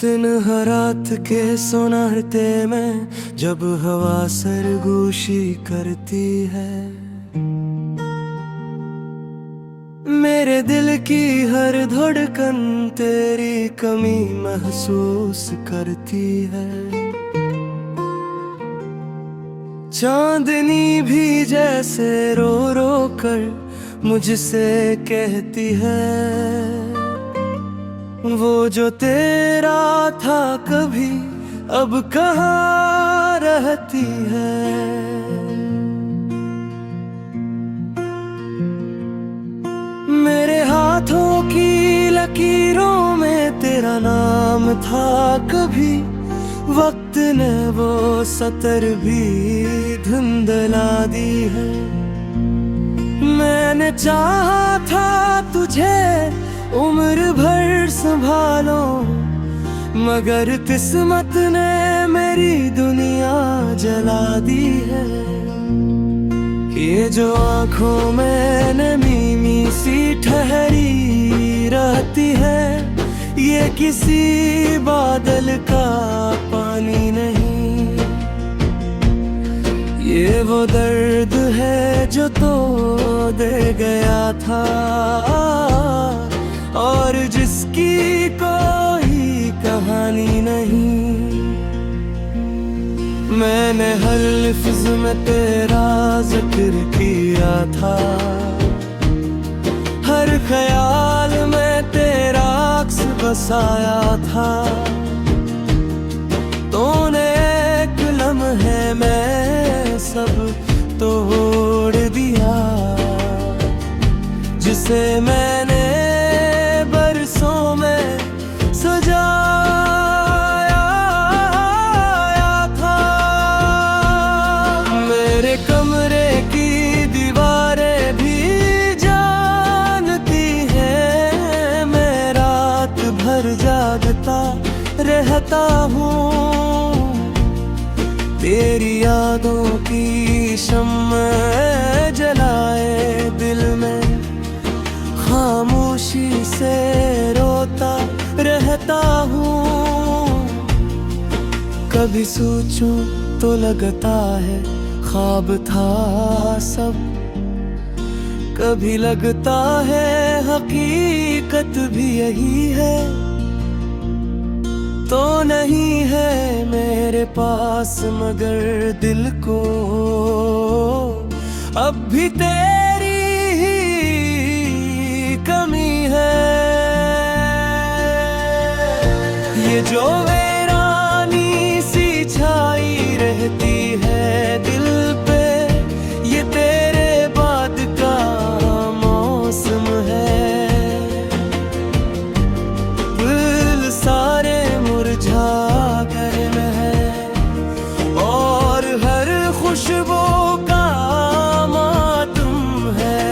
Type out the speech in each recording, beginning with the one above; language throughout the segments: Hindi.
दिन हरात के सोनारते में जब हवा सरगोशी करती है, मेरे दिल की हर धड़कन तेरी कमी महसूस करती है। चांदनी भी जैसे रो रो कर मुझसे कहती है, वो जो तेरा था कभी अब कहाँ रहती है। मेरे हाथों की लकीरों में तेरा नाम था कभी, वक्त ने वो सतर भी धुंधला दी है। मैंने चाहा था तुझे उम्र भर संभालो, मगर किस्मत ने मेरी दुनिया जला दी है। ये जो आँखों में नमी सी ठहरी रहती है, ये किसी बादल का पानी नहीं, ये वो दर्द है जो तो दे गया था और जिसकी कोई कहानी नहीं। मैंने हर लफ्ज़ में तेरा जिक्र किया था, हर ख्याल में तेरा अक्स बसाया था। तूने एक लम्हे में सब तोड़ दिया, जिसे मैंने बरसों में सजाया था। मेरे कमरे की दीवारें भी जानती हैं, मैं रात भर जागता रहता हूँ। तेरी यादों की शम्म जलाए दिल में, खामोशी से रोता रहता हूँ। कभी सोचूं तो लगता है ख्वाब था सब, कभी लगता है हकीकत भी यही है। तो नहीं है मेरे पास मगर दिल को अब भी तेरी ही कमी है। ये जो वीरानी सी छाई रहती है दिल पे, ये तेरे बाद का मौसम है। फूल सारे मुरझा गए हैं और हर खुशबू का मातम है।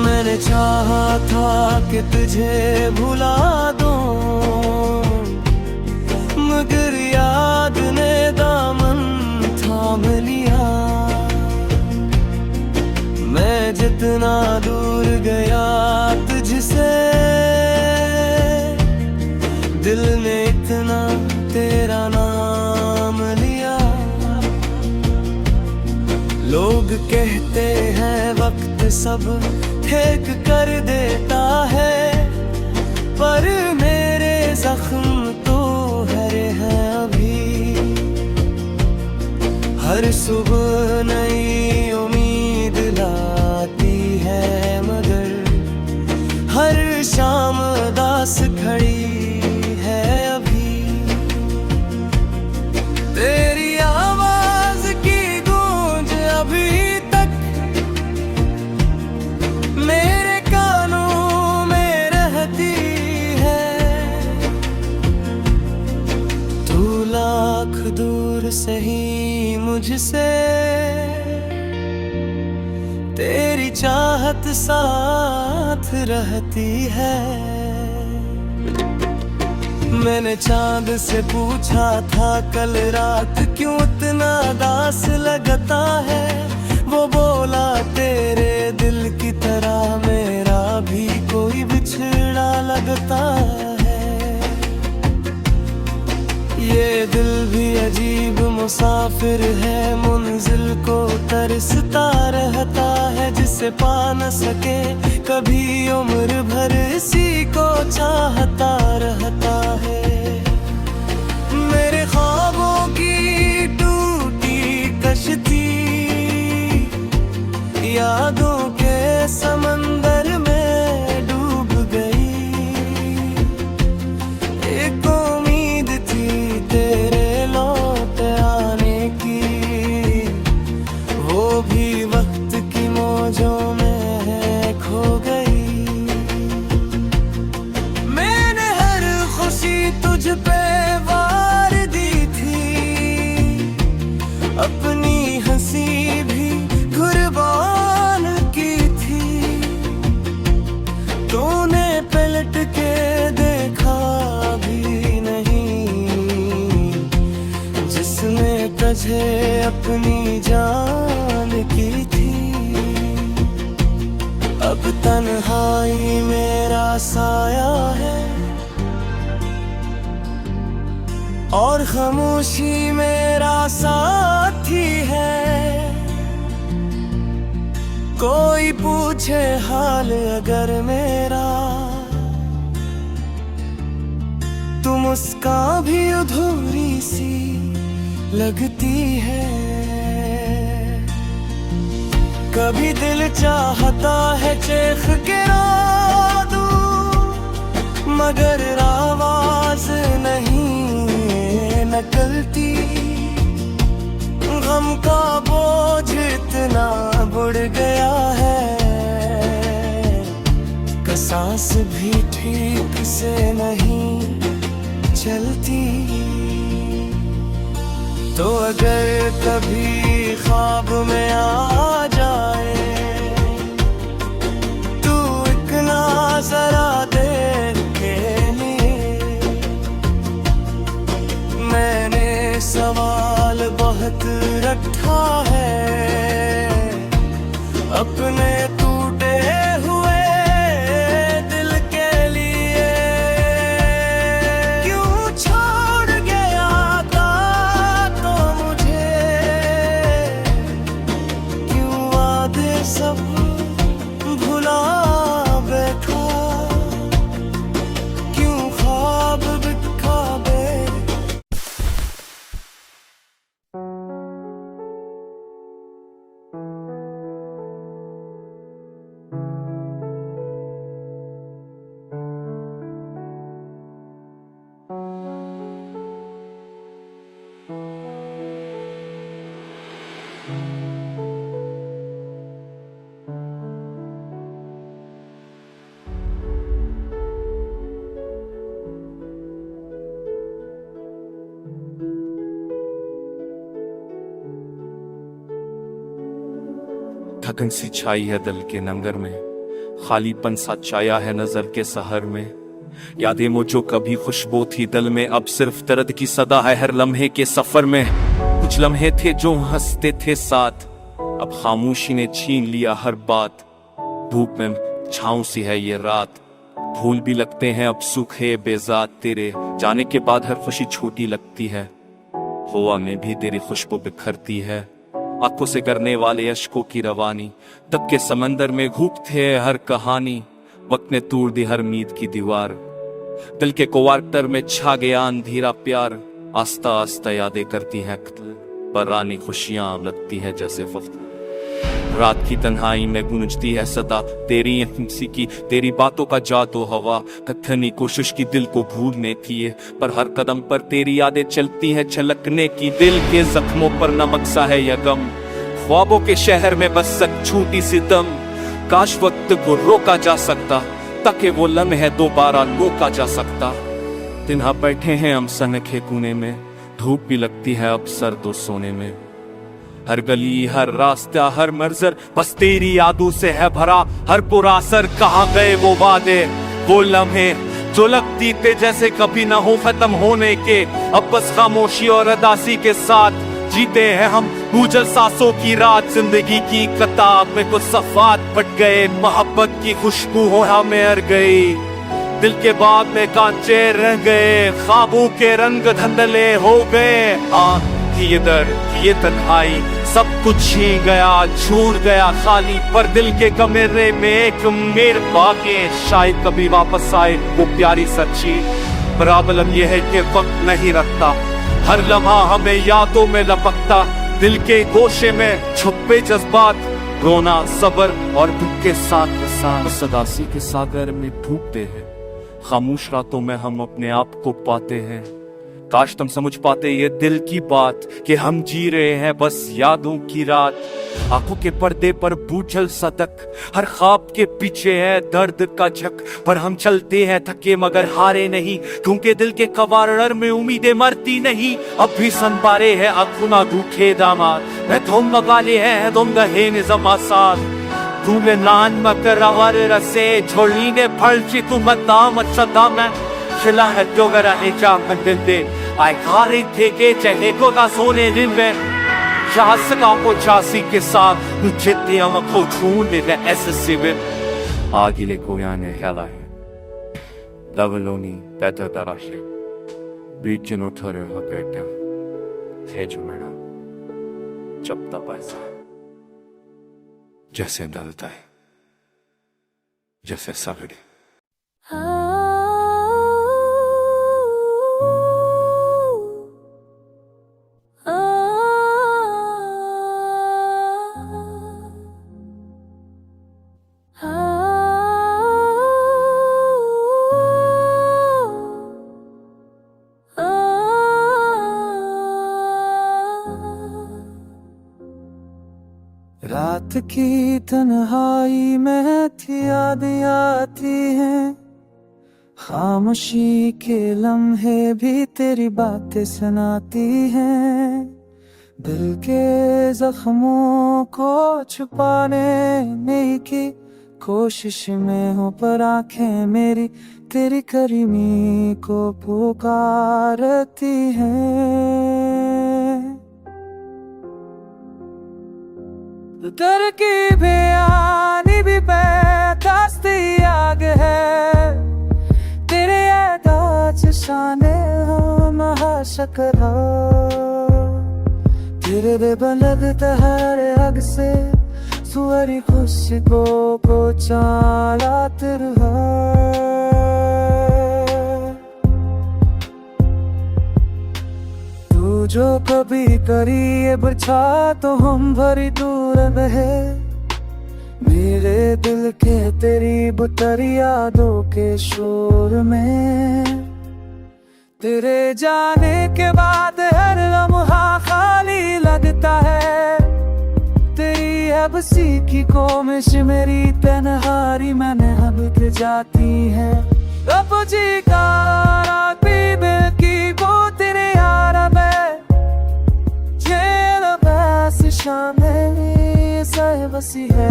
मैंने चाहा था कि तुझे भुला दूं, मगर याद ने दामन थाम लिया। मैं जितना दूर गया तुझसे, दिल ने इतना तेरा नाम लिया। लोग कहते हैं वक्त सब ठीक कर देता है, पर मेरे जख्म तो हरे हैं अभी। हर सुबह नई उम्मीद लाती है, मगर हर शाम उदास खड़ी है अभी। तेरी आवाज की गूंज अभी तक मेरे कानों में रहती है। तू लाख दूर सही मुझसे, तेरी चाहत साथ रहती है। मैंने चांद से पूछा था कल रात क्यों इतना दास लगता है, वो बोला तेरे दिल की तरह मेरा भी कोई बिछड़ा लगता है। ये दिल भी अजीब मुसाफिर है, मुंजिल को तरसता रहता है, जिसे पा न सके कभी उम्र भर इसी को चाहता रहता है। मेरे ख्वाबों की टूटी कश्ती यादों के समंदर में डूब गई। एक उम्मीद थी तेरे लौट आने की, वो भी वक्त की मौजों में खो गई। मैंने हर खुशी तुझ पे वार दी थी, अपनी हंसी भी कुर्बान की थी। तूने पलट के देखा भी नहीं, जिसने तुझे अपनी जान की थी। अब तन्हाई मेरा साया है और खामोशी मेरा साथी है। कोई पूछे हाल अगर मेरा, तू मुस्कान भी अधूरी सी लगती है। कभी दिल चाहता है चीख के रो दूं, मगर आवाज नहीं निकलती। गम का बोझ इतना बढ़ गया है, सांस भी ठीक से नहीं चलती। तो अगर कभी ख्वाब में आ जाए, तू एक नज़रा देख के लिए। मैंने सवाल बहुत रखा है अपने टूटे हुए दिल के लिए। क्यों छोड़ गया था तो मुझे, क्यों वादे सब भुला बैठा, क्यों ख्वाब बिखा बे। थकन सी छाई है दिल के नंगर में, खालीपन सा छाया है नजर के सहर में। यादें वो जो कभी खुशबू थी दिल में, अब सिर्फ दर्द की सदा है हर लम्हे के सफर में। कुछ लम्हे थे जो हंसते थे साथ, अब खामोशी ने छीन लिया हर बात। धूप में छाँव सी है ये रात, फूल भी लगते हैं अब सूखे बेजात। तेरे जाने के बाद हर खुशी छोटी लगती है, हवा में भी तेरी खुशबू बिखरती है। आंखों से करने वाले अश्कों की रवानी, तब के समंदर में घूमते हर कहानी। वक्त ने तोड़ दी हर उम्मीद की दीवार, दिल के क्वार्टर में छा गया अंधेरा प्यार। आस्ता आस्ता यादें करती हैं पुरानी खुशियां लगती है जैसे वक्त। रात की तन्हाई में गूंजती है सदा तेरी हंसी की, तेरी बातों का जादू हवा। कथनी कोशिश की दिल को भूलने की, पर हर कदम पर तेरी यादें चलती है छलकने की। दिल के जख्मों पर नमक सा है यह गम, ख्वाबों के शहर में बस एक छोटी सी दम। काश वक्त को रोका जा सकता, ताकि वो लम्हे दोबारा रोका जा सकता। तिन्हा बैठे हैं हम सनखे कोने में, धूप भी लगती है अब सर्द सोने में। हर गली हर रास्ता हर मंजर बस तेरी यादों से है भरा। हर बुरा असर कहाँ गए वो वादे, वो लम्हे जो लगती थे जैसे कभी ना हो खत्म होने के। अब बस खामोशी और अदासी के साथ जीते हैं हम गुजर सांसों की रात। जिंदगी की किताब में कुछ सफात फट गए, मोहब्बत की खुशबू हो हमें हर गई। दिल के बाग में कांचे रह गए, ख्वाबों के रंग धंधले हो गए। ये दर्द ये तन्हाई सब कुछ ही गया, छूट गया खाली, पर दिल के कमरे में एक मेर बाके। शायद कभी वापस आए वो प्यारी सच्ची, प्रॉब्लम ये है कि वक्त नहीं रखता, हर लम्हा हमें यादों में लपकता। दिल के गोशे में छुपे जज्बात, रोना सब्र और दुख के साथ साथ सदासी के सागर में डूबते हैं। खामोश रातों में हम अपने आप को पाते हैं। काश तुम समझ पाते ये दिल की बात कि हम जी रहे हैं बस यादों की रात। आंखों के पर्दे पर बूझल सतक, हर ख्वाब के पीछे है दर्द का झक, पर हम चलते हैं थके मगर हारे नहीं, क्योंकि दिल के कवार में उम्मीदें मरती नहीं। अब भी सनपारे है अखुना रूखे दामाद, मैं तुम मगाले है तुम गहे निज़म आसाद। तूने नान मकर अवर रसे छोड़ी ने फलची तू मदाम अच्छा दाम है खिला है जो गराने चाम दिन दे आई खारे थे के चने को का सोने दिन में शास का को चासी के साथ जितने हम को ढूंढने ने ऐसे सिवे आगिले को याने खेला है दबलोनी बेटा दराशे बीच नो थरे हो बेटा है जो मेरा चपता पैसा जैसे डलता है जैसे सगड़ी। रात की तन्हाई में थी याद आती है, खामोशी के लम्हे भी तेरी बातें सुनाती हैं। दिल के जख्मों को छुपाने की कोशिश में हो, पर आंखें मेरी तेरी करीमी को पुकारती हैं। दर की बेयानी भी बेदास्ती आग है, तेरे यादाच शाने हम शकरा तेरे दे बलगता हर अग से सुअरी खुशबू को चाला तिरहा। जो कभी करी ये बचा तो हम भरी दूर रहे, मेरे दिल के तेरी बुतरी यादों के शोर में। तेरे जाने के बाद हर लम्हा खाली लगता है, तेरी हबसी की कोमिश मेरी तन्हारी मैंने हबक जाती है। अब जी का दिल की वो तेरे यार में शामें सह बसी है।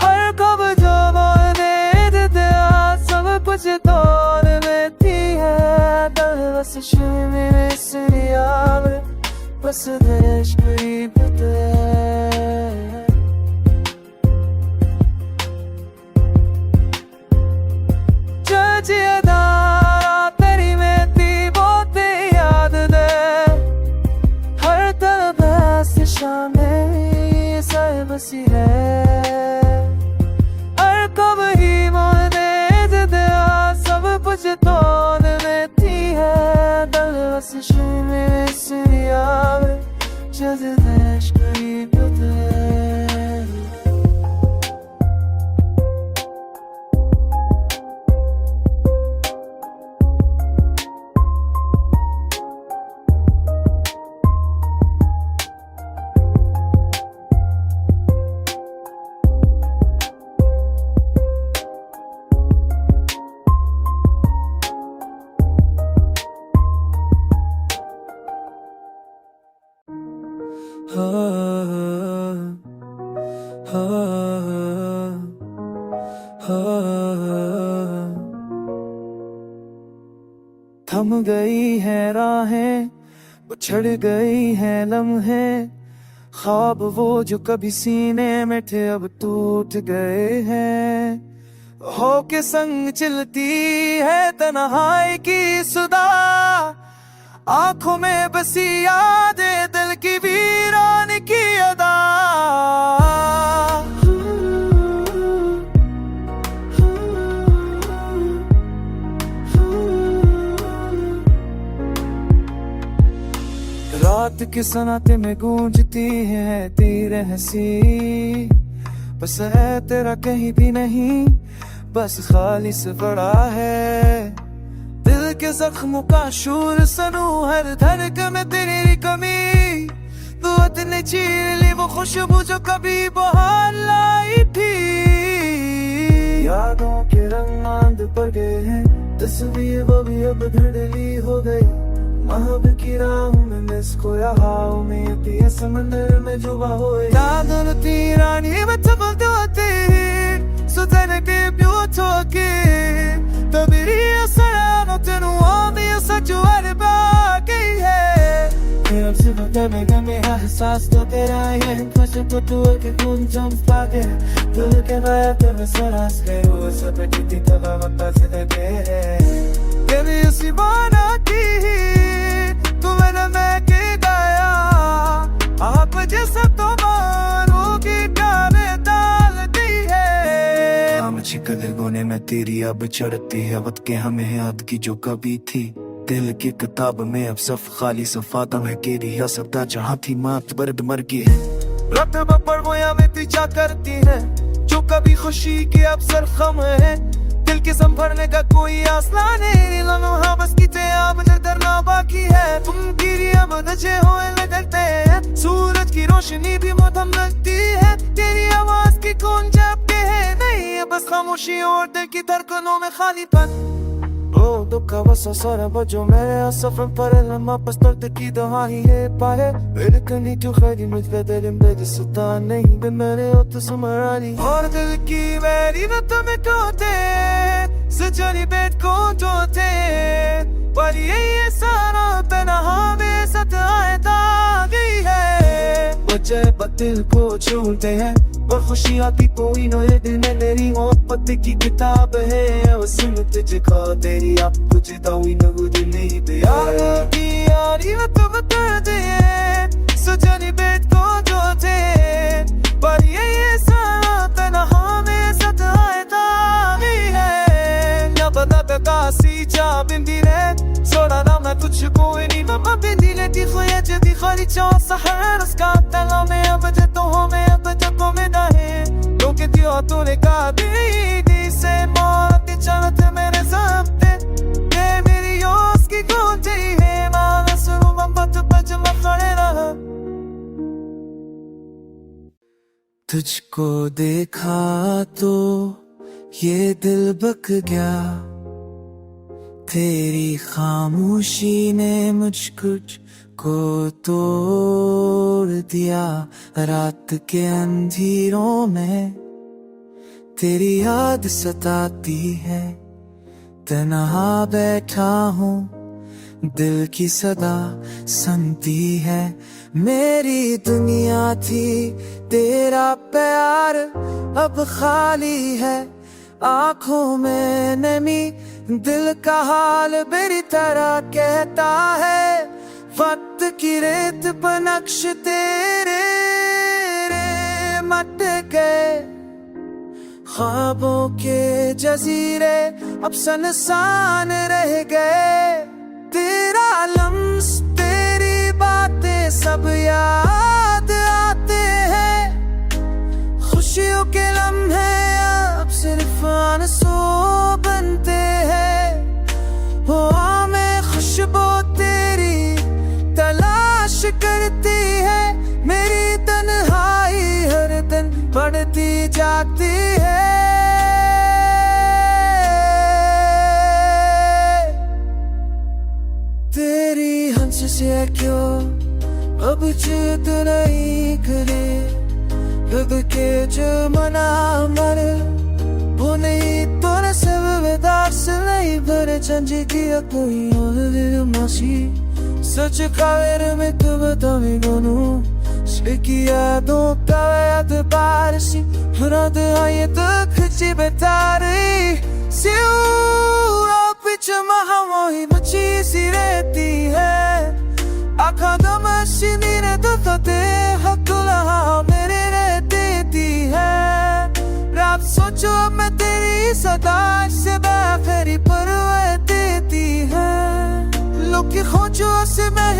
हर कब जो बोले दिया सब कुछ दौर में थी है, दर बस मेरे सिरिया बस देश कोई बते। तेरी में थी बहुत याद दे, शामें सह बसी है। और कब ही मोड़ दे दिया सब कुछ तोड़ में थी है, दल बस मेरे सिरिया जद देश कोई बते। थम गई है राहें, उछड़ गई है लम्हे, ख्वाब वो जो कभी सीने में थे अब टूट गए हैं। हो के संग चलती है तन्हाई की सुदा, आंखों में बसी यादें दिल की वीरान की अदा। रात के सन्नाटे में गूंजती है तेरे हंसी, बस है तेरा कहीं भी नहीं, बस खाली से बड़ा है दिल के जख्मों का शूर सनू, हर धड़कन में तेरी कमी, तू इतनी चीर ली वो खुशबू जो कभी बहार लाई थी। यादों के रंग मांद पड़ गए हैं, तस्वीर वो भी अब धुंधली हो गई, महब की राहों में मिस खोया, हाव में यती है समंदर में डूबा हुए। यादों तीरानी में तबलते होते så tenete più tocchi Tabiria sarà notte nuova io so giocare baghi e अब से बदले में मैं एहसास तो तेरा ये खुशी तो तू के खून जम पाके दिल के नया तेरे सरास के वो सब जीती तब वक्त से दे ये भी उसी बाना की तू मैंने मैं के गाया आप जैसा तो मारोगी डाले डालती है। हम छिकल गोने में तेरी अब चढ़ती है वक्त के हमें याद की जो कभी थी, दिल की किताब में अब सफ खाली सफाता है केरी या सबदा जहाँ थी मात बर्द मर गई है। रत पर वो में तीजा करती है जो कभी खुशी के अब सर खम है, दिल के संभरने का कोई आसला नहीं, लम्हा बस की अब डरना बाकी है। तुम गिरी अब नशे होए लगते हैं, सूरज की रोशनी भी मध्यम लगती है, तेरी आवाज की कौन जापते है नहीं, बस खामोशी और दिल की धड़कनों में खालीपन। Duka wasa sara bajo mere safran pare lama pastor ki dahi hai pare bilkani tu khadi mujhe dilim bed sultan nahi bin mere ot sumarani aur dil ki meri na tum tote sajani bed ko tote par ye sara tanaha mein sat aata gayi hai bajhe batil ko chunte hain और खुशियाँ की कोई नए दिन में मेरी मोहब्बत की किताब है उसमें तुझे खा तेरी आप तुझे दावी न नहीं दे यार की यारी में तुम बता दे सजनी बेट को जो थे पर ये सारा तन्हा में सत आएता नहीं है या बता बता सी जा बिंदी रे सोड़ा ना मैं तुझको नहीं मम्मा बिंदी ले दी खोया जदी खाली चाह सहार उसका तला में अब तो हमें अब तो में तूने कहा दी से मौत चलत मेरे सामने ये मेरी योस की गूंजी है मानस मोहब्बत बज मखड़े रहा। तुझको देखा तो ये दिल बक गया, तेरी खामोशी ने मुझ कुछ को तोड़ दिया, रात के अंधेरों में तेरी याद सताती है, तन्हा बैठा हूँ दिल की सदा सुनती है, मेरी दुनिया थी तेरा प्यार अब खाली है, आँखों में नमी दिल का हाल मेरी तरह कहता है, वक्त की रेत पर नक्श तेरे मट गए, ख्वाबों के जजीरे अब सनसान रह गए, तेरा लम्स तेरी बातें सब याद आते हैं, खुशियों के लम्हे अब सिर्फ आंसू बनते हैं, वो में खुशबू तेरी तलाश करती है, मेरी तन्हाई हर दिन बढ़ती जाती है। तेरी हंस से क्यों अब जिद नहीं करे, खुद के जो मना मर वो नहीं तोरे सब विदार से नहीं भरे चंजी किया कोई और मासी सच कावेर में तो बतावे गोनू की यादों का एतबार सी रद आए तक ची बेतारी सिरा पिच महामोही मची सी रहती है आखा दमशी नीरे दफते हकुला मेरे रह देती है रात सोचो मैं तेरी सदा से बेखरी परवाह देती है लोग की खोजो से मैं